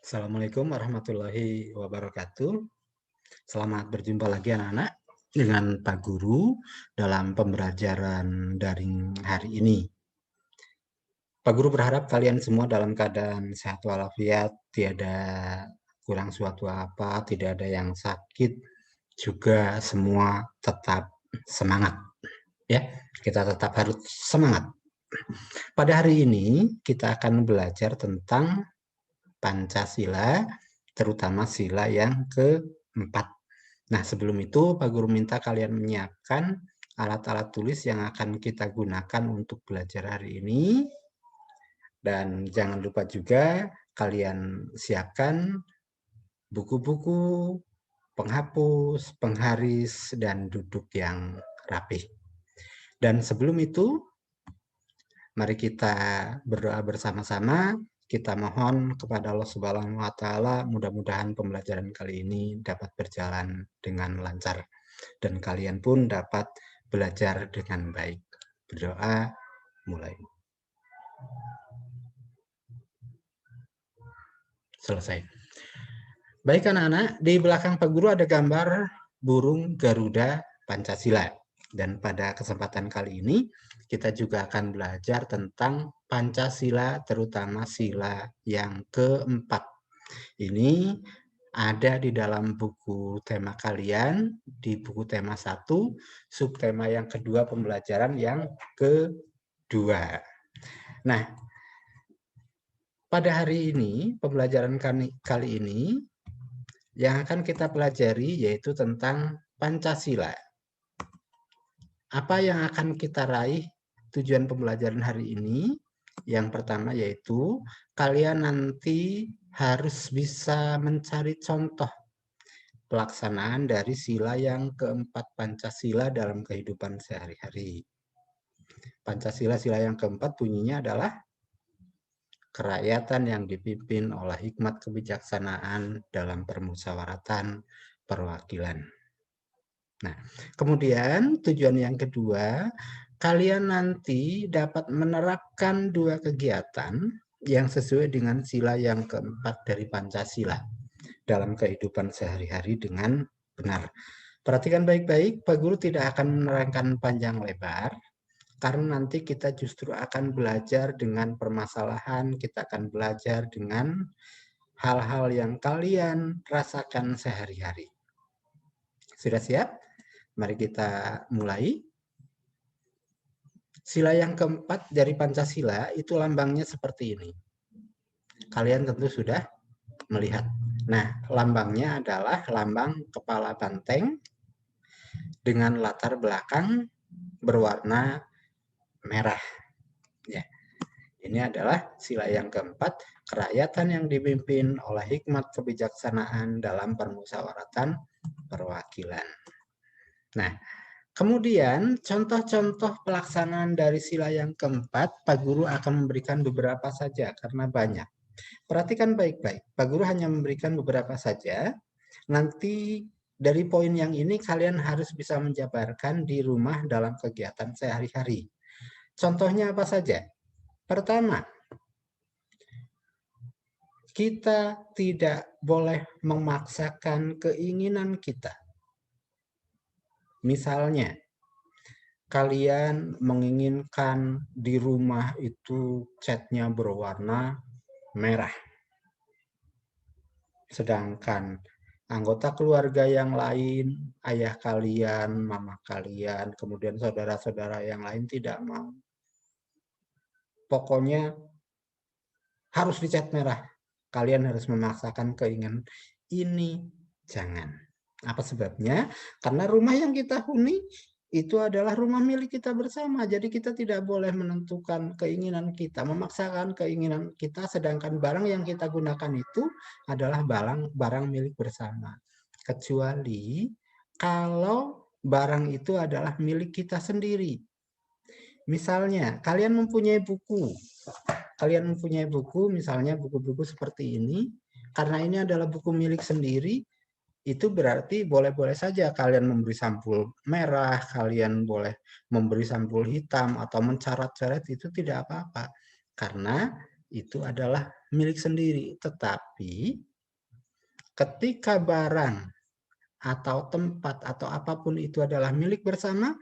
Assalamualaikum warahmatullahi wabarakatuh. Selamat berjumpa lagi anak-anak dengan Pak Guru dalam pembelajaran daring hari ini. Pak Guru berharap kalian semua dalam keadaan sehat walafiat, tiada kurang suatu apa, tidak ada yang sakit, juga semua tetap semangat. Ya, kita tetap harus semangat. Pada hari ini kita akan belajar tentang Pancasila, terutama sila yang keempat. Nah, sebelum itu Pak Guru minta kalian menyiapkan alat-alat tulis yang akan kita gunakan untuk belajar hari ini. Dan jangan lupa juga kalian siapkan buku-buku, penghapus, pengharis, dan duduk yang rapih. Dan sebelum itu, mari kita berdoa bersama-sama. Kita mohon kepada Allah Subhanahu wa Ta'ala, mudah-mudahan pembelajaran kali ini dapat berjalan dengan lancar dan kalian pun dapat belajar dengan baik. Berdoa, mulai. Selesai. Baik anak-anak, di belakang Pak Guru ada gambar burung Garuda Pancasila. Dan pada kesempatan kali ini, kita juga akan belajar tentang Pancasila, terutama sila yang keempat. Ini ada di dalam buku tema kalian, di buku tema 1, subtema yang kedua pembelajaran yang kedua. Nah, pada hari ini, pembelajaran kali ini, yang akan kita pelajari yaitu tentang Pancasila. Apa yang akan kita raih tujuan pembelajaran hari ini? Yang pertama yaitu kalian nanti harus bisa mencari contoh pelaksanaan dari sila yang keempat Pancasila dalam kehidupan sehari-hari. Pancasila sila yang keempat bunyinya adalah kerakyatan yang dipimpin oleh hikmat kebijaksanaan dalam permusyawaratan perwakilan. Nah, kemudian tujuan yang kedua, kalian nanti dapat menerapkan dua kegiatan yang sesuai dengan sila yang keempat dari Pancasila dalam kehidupan sehari-hari dengan benar. Perhatikan baik-baik, Pak Guru tidak akan menerangkan panjang lebar, karena nanti kita justru akan belajar dengan permasalahan, kita akan belajar dengan hal-hal yang kalian rasakan sehari-hari. Sudah siap? Mari kita mulai. Sila yang keempat dari Pancasila itu lambangnya seperti ini. Kalian tentu sudah melihat. Nah, lambangnya adalah lambang kepala banteng dengan latar belakang berwarna merah. Ya. Ini adalah sila yang keempat, kerakyatan yang dipimpin oleh hikmat kebijaksanaan dalam permusyawaratan perwakilan. Nah, kemudian contoh-contoh pelaksanaan dari sila yang keempat, Pak Guru akan memberikan beberapa saja karena banyak. Perhatikan baik-baik, Pak Guru hanya memberikan beberapa saja. Nanti dari poin yang ini kalian harus bisa menjabarkan di rumah dalam kegiatan sehari-hari. Contohnya apa saja? Pertama, kita tidak boleh memaksakan keinginan kita. Misalnya, kalian menginginkan di rumah itu catnya berwarna merah. Sedangkan anggota keluarga yang lain, ayah kalian, mama kalian, kemudian saudara-saudara yang lain tidak mau. Pokoknya harus dicat merah. Kalian harus memaksakan keinginan. Ini jangan. Apa sebabnya? Karena rumah yang kita huni itu adalah rumah milik kita bersama. Jadi kita tidak boleh menentukan keinginan kita, memaksakan keinginan kita, sedangkan barang yang kita gunakan itu adalah barang milik bersama. Kecuali kalau barang itu adalah milik kita sendiri. Misalnya, kalian mempunyai buku. Kalian mempunyai buku, misalnya buku-buku seperti ini, karena ini adalah buku milik sendiri, itu berarti boleh-boleh saja kalian memberi sampul merah, kalian boleh memberi sampul hitam, atau mencoret-coret, itu tidak apa-apa. Karena itu adalah milik sendiri. Tetapi ketika barang atau tempat atau apapun itu adalah milik bersama,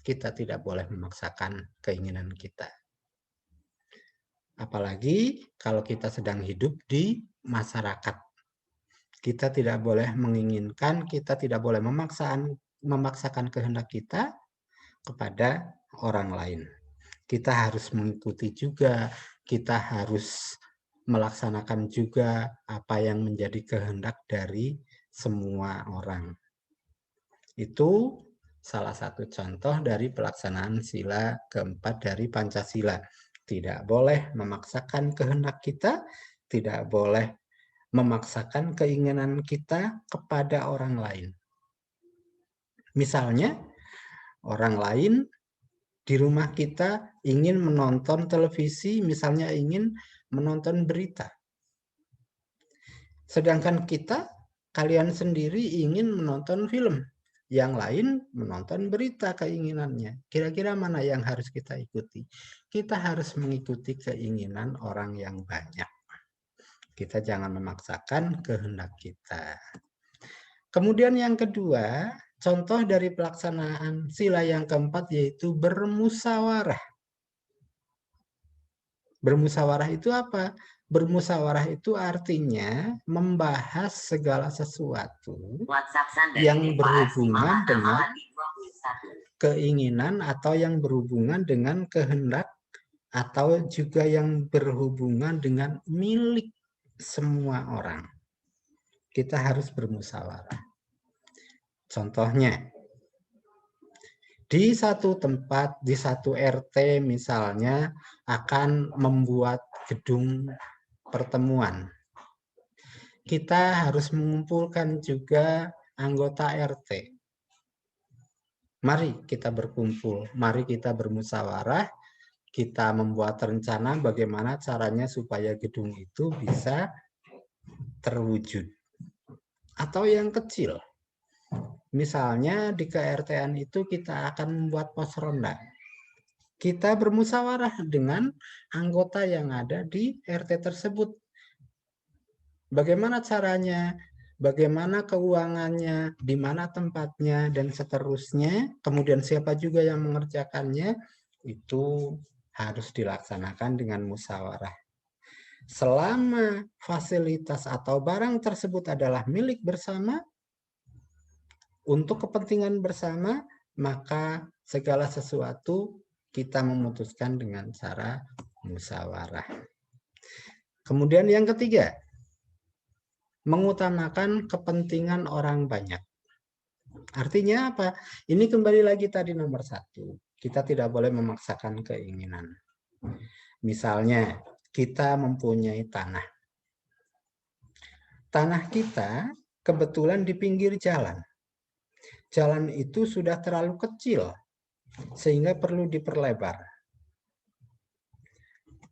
kita tidak boleh memaksakan keinginan kita. Apalagi kalau kita sedang hidup di masyarakat. Kita tidak boleh menginginkan, kita tidak boleh memaksakan kehendak kita kepada orang lain. Kita harus mengikuti juga, kita harus melaksanakan juga apa yang menjadi kehendak dari semua orang. Itu salah satu contoh dari pelaksanaan sila keempat dari Pancasila. Tidak boleh memaksakan kehendak kita, tidak boleh memaksakan keinginan kita kepada orang lain. Misalnya, orang lain di rumah kita ingin menonton televisi, misalnya ingin menonton berita. Sedangkan kalian sendiri ingin menonton film. Yang lain menonton berita keinginannya. Kira-kira mana yang harus kita ikuti? Kita harus mengikuti keinginan orang yang banyak. Kita jangan memaksakan kehendak kita. Kemudian yang kedua, contoh dari pelaksanaan sila yang keempat yaitu bermusyawarah. Bermusyawarah itu apa? Bermusyawarah itu artinya membahas segala sesuatu yang berhubungan dengan keinginan atau yang berhubungan dengan kehendak atau juga yang berhubungan dengan milik semua orang. Kita harus bermusyawarah. Contohnya, di satu tempat, di satu RT misalnya akan membuat gedung pertemuan. Kita harus mengumpulkan juga anggota RT. Mari kita berkumpul, mari kita bermusyawarah, kita membuat rencana bagaimana caranya supaya gedung itu bisa terwujud. Atau yang kecil, misalnya di ke-RT-an itu kita akan membuat pos ronda. Kita bermusyawarah dengan anggota yang ada di RT tersebut. Bagaimana caranya, bagaimana keuangannya, di mana tempatnya, dan seterusnya. Kemudian siapa juga yang mengerjakannya, itu harus dilaksanakan dengan musyawarah. Selama fasilitas atau barang tersebut adalah milik bersama, untuk kepentingan bersama, maka segala sesuatu kita memutuskan dengan cara musyawarah. Kemudian yang ketiga, mengutamakan kepentingan orang banyak. Artinya apa? Ini kembali lagi tadi nomor 1. Kita tidak boleh memaksakan keinginan. Misalnya, kita mempunyai tanah. Tanah kita kebetulan di pinggir jalan. Jalan itu sudah terlalu kecil, sehingga perlu diperlebar.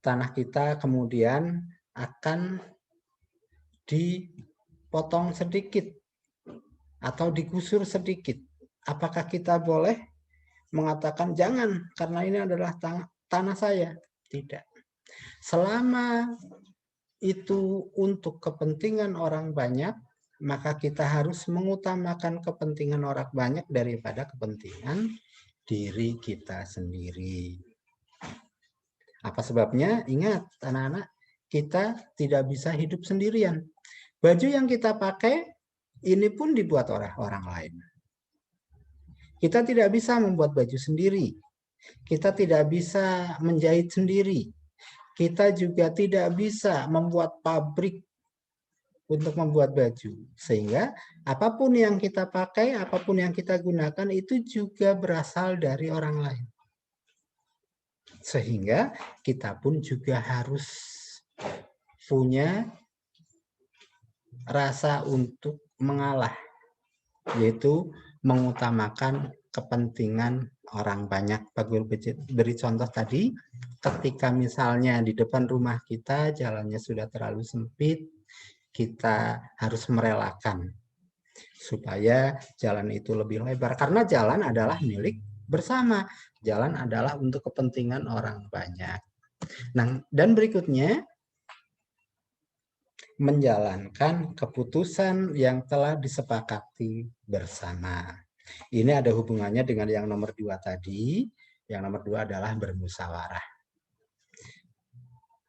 Tanah kita kemudian akan dipotong sedikit atau digusur sedikit. Apakah kita boleh mengatakan jangan karena ini adalah tanah saya? Tidak. Selama itu untuk kepentingan orang banyak, maka kita harus mengutamakan kepentingan orang banyak daripada kepentingan diri kita sendiri. Apa sebabnya? Ingat anak-anak, kita tidak bisa hidup sendirian. Baju yang kita pakai ini pun dibuat oleh orang lain. Kita tidak bisa membuat baju sendiri. Kita tidak bisa menjahit sendiri. Kita juga tidak bisa membuat pabrik untuk membuat baju. Sehingga apapun yang kita pakai, apapun yang kita gunakan itu juga berasal dari orang lain. Sehingga kita pun juga harus punya rasa untuk mengalah, yaitu mengutamakan kepentingan orang banyak. Pak Guru beri contoh tadi, ketika misalnya di depan rumah kita jalannya sudah terlalu sempit, kita harus merelakan supaya jalan itu lebih lebar. Karena jalan adalah milik bersama. Jalan adalah untuk kepentingan orang banyak. Nah, dan berikutnya, menjalankan keputusan yang telah disepakati bersama. Ini ada hubungannya dengan yang nomor 2 tadi. Yang nomor 2 adalah bermusyawarah.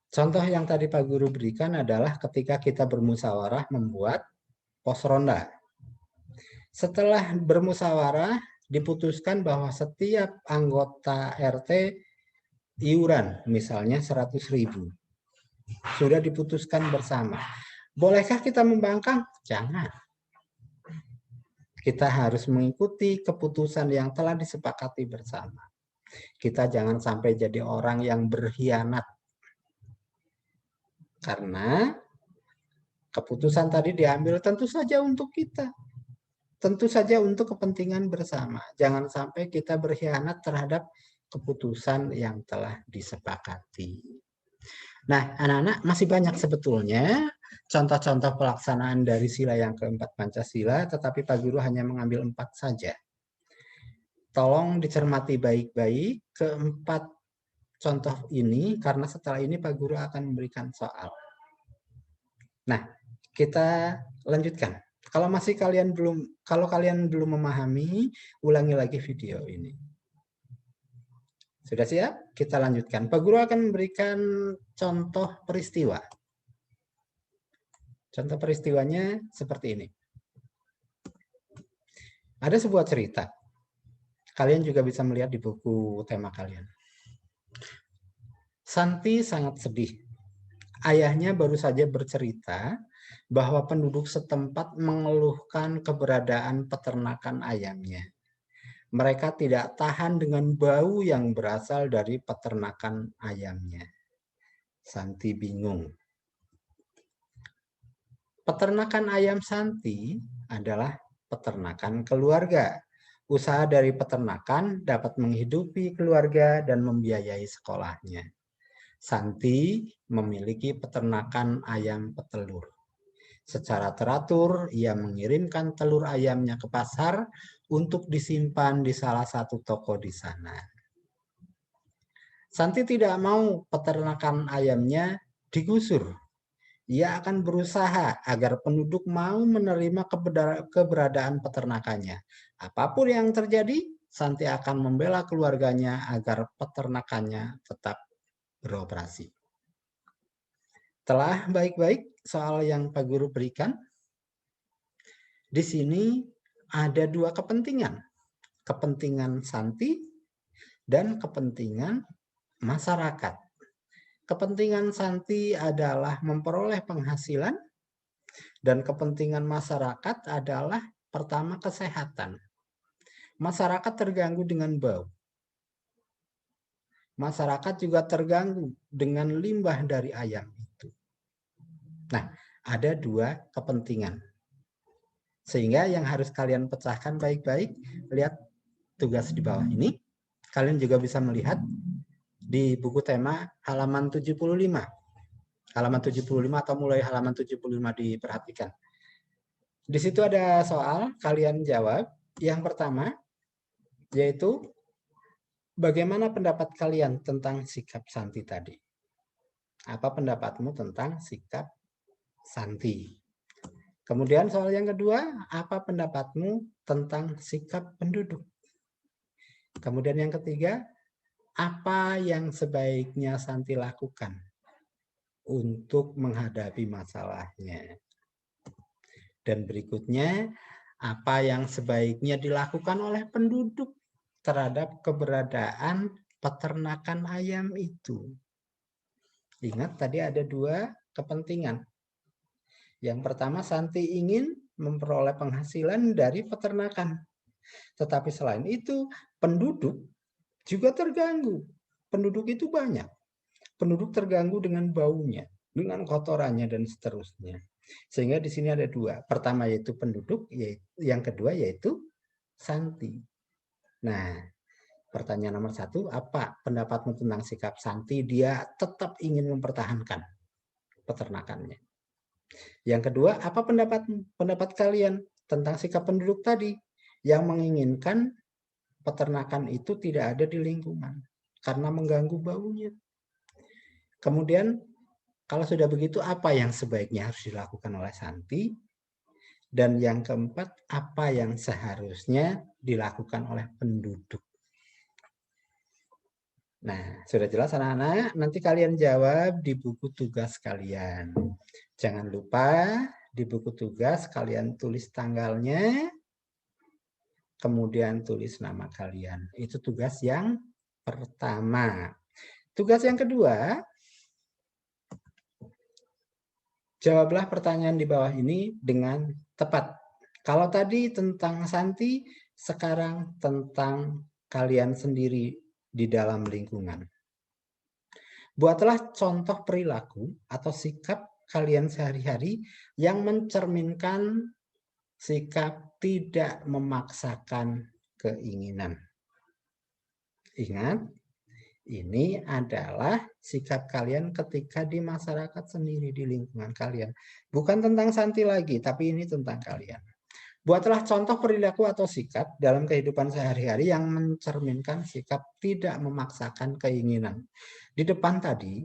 Contoh yang tadi Pak Guru berikan adalah ketika kita bermusyawarah membuat pos ronda. Setelah bermusyawarah, diputuskan bahwa setiap anggota RT iuran, misalnya 100.000. Sudah diputuskan bersama. Bolehkah kita membangkang? Jangan. Kita harus mengikuti keputusan yang telah disepakati bersama. Kita jangan sampai jadi orang yang berkhianat. Karena keputusan tadi diambil tentu saja untuk kita. Tentu saja untuk kepentingan bersama. Jangan sampai kita berkhianat terhadap keputusan yang telah disepakati. Nah, anak-anak masih banyak sebetulnya contoh-contoh pelaksanaan dari sila yang keempat Pancasila, tetapi Pak Guru hanya mengambil 4 saja. Tolong dicermati baik-baik keempat contoh ini, karena setelah ini Pak Guru akan memberikan soal. Nah, kita lanjutkan. Kalau kalian belum memahami, ulangi lagi video ini. Sudah siap? Kita lanjutkan. Pak Guru akan memberikan contoh peristiwa. Contoh peristiwanya seperti ini. Ada sebuah cerita. Kalian juga bisa melihat di buku tema kalian. Santi sangat sedih. Ayahnya baru saja bercerita bahwa penduduk setempat mengeluhkan keberadaan peternakan ayamnya. Mereka tidak tahan dengan bau yang berasal dari peternakan ayamnya. Santi bingung. Peternakan ayam Santi adalah peternakan keluarga. Usaha dari peternakan dapat menghidupi keluarga dan membiayai sekolahnya. Santi memiliki peternakan ayam petelur. Secara teratur, ia mengirimkan telur ayamnya ke pasar untuk disimpan di salah satu toko di sana. Santi tidak mau peternakan ayamnya digusur. Ia akan berusaha agar penduduk mau menerima keberadaan peternakannya. Apapun yang terjadi, Santi akan membela keluarganya agar peternakannya tetap beroperasi. Telah baik-baik soal yang Pak Guru berikan. Di sini ada 2 kepentingan. Kepentingan Santi dan kepentingan masyarakat. Kepentingan Santi adalah memperoleh penghasilan dan kepentingan masyarakat adalah pertama kesehatan. Masyarakat terganggu dengan bau. Masyarakat juga terganggu dengan limbah dari ayam itu. Nah, ada 2 kepentingan. Sehingga yang harus kalian pecahkan baik-baik, lihat tugas di bawah ini. Kalian juga bisa melihat di buku tema halaman 75. Halaman 75 atau mulai halaman 75 diperhatikan. Di situ ada soal, kalian jawab. Yang pertama, yaitu bagaimana pendapat kalian tentang sikap Santi tadi? Apa pendapatmu tentang sikap Santi? Kemudian soal yang kedua, apa pendapatmu tentang sikap penduduk? Kemudian yang ketiga, apa yang sebaiknya Santi lakukan untuk menghadapi masalahnya? Dan berikutnya, apa yang sebaiknya dilakukan oleh penduduk terhadap keberadaan peternakan ayam itu? Ingat tadi ada 2 kepentingan. Yang pertama, Santi ingin memperoleh penghasilan dari peternakan. Tetapi selain itu, penduduk juga terganggu. Penduduk itu banyak. Penduduk terganggu dengan baunya, dengan kotorannya, dan seterusnya. Sehingga di sini ada 2. Pertama yaitu penduduk, yang kedua yaitu Santi. Nah, pertanyaan nomor 1, apa pendapatmu tentang sikap Santi? Dia tetap ingin mempertahankan peternakannya. Yang kedua, apa pendapat kalian tentang sikap penduduk tadi yang menginginkan peternakan itu tidak ada di lingkungan karena mengganggu baunya? Kemudian Kalau sudah begitu, apa yang sebaiknya harus dilakukan oleh Santi? Dan yang keempat, apa yang seharusnya dilakukan oleh penduduk? Nah, sudah jelas anak-anak? Nanti kalian jawab di buku tugas kalian. Jangan lupa di buku tugas kalian tulis tanggalnya, kemudian tulis nama kalian. Itu tugas yang pertama. Tugas yang kedua, jawablah pertanyaan di bawah ini dengan tepat. Kalau tadi tentang Santi, sekarang tentang kalian sendiri di dalam lingkungan. Buatlah contoh perilaku atau sikap kalian sehari-hari yang mencerminkan sikap tidak memaksakan keinginan. Ingat, ini adalah sikap kalian ketika di masyarakat sendiri, di lingkungan kalian. Bukan tentang Santi lagi, tapi ini tentang kalian. Buatlah contoh perilaku atau sikap dalam kehidupan sehari-hari yang mencerminkan sikap tidak memaksakan keinginan. Di depan tadi,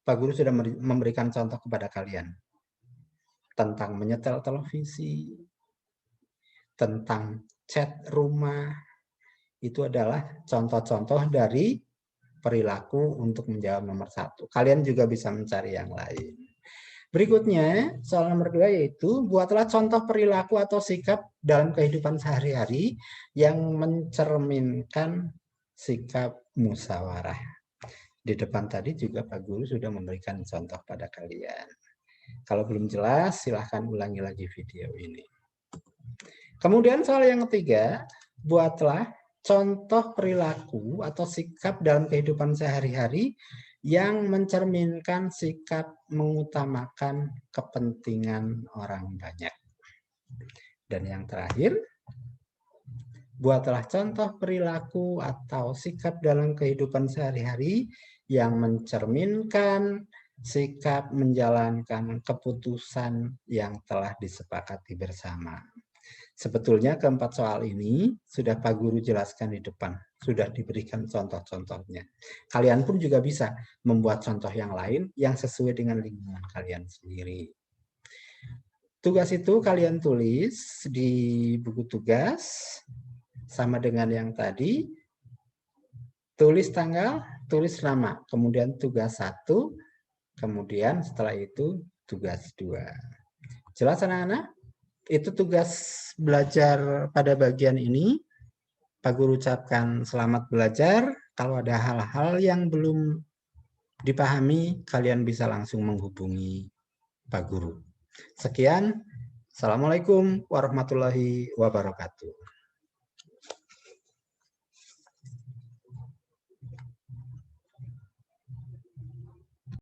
Pak Guru sudah memberikan contoh kepada kalian tentang menyetel televisi, tentang cat rumah. Itu adalah contoh-contoh dari perilaku untuk menjawab nomor 1. Kalian juga bisa mencari yang lain. Berikutnya, soal nomor 2 yaitu buatlah contoh perilaku atau sikap dalam kehidupan sehari-hari yang mencerminkan sikap musyawarah. Di depan tadi juga Pak Guru sudah memberikan contoh pada kalian. Kalau belum jelas, silahkan ulangi lagi video ini. Kemudian soal yang ketiga, buatlah contoh perilaku atau sikap dalam kehidupan sehari-hari yang mencerminkan sikap mengutamakan kepentingan orang banyak. Dan yang terakhir, buatlah contoh perilaku atau sikap dalam kehidupan sehari-hari yang mencerminkan sikap menjalankan keputusan yang telah disepakati bersama. Sebetulnya keempat soal ini sudah Pak Guru jelaskan di depan, sudah diberikan contoh-contohnya. Kalian pun juga bisa membuat contoh yang lain yang sesuai dengan lingkungan kalian sendiri. Tugas itu kalian tulis di buku tugas, sama dengan yang tadi, tulis tanggal, tulis nama, kemudian tugas 1, kemudian setelah itu tugas 2. Jelas anak-anak? Itu tugas belajar pada bagian ini. Pak Guru ucapkan selamat belajar. Kalau ada hal-hal yang belum dipahami, kalian bisa langsung menghubungi Pak Guru. Sekian. Assalamualaikum warahmatullahi wabarakatuh.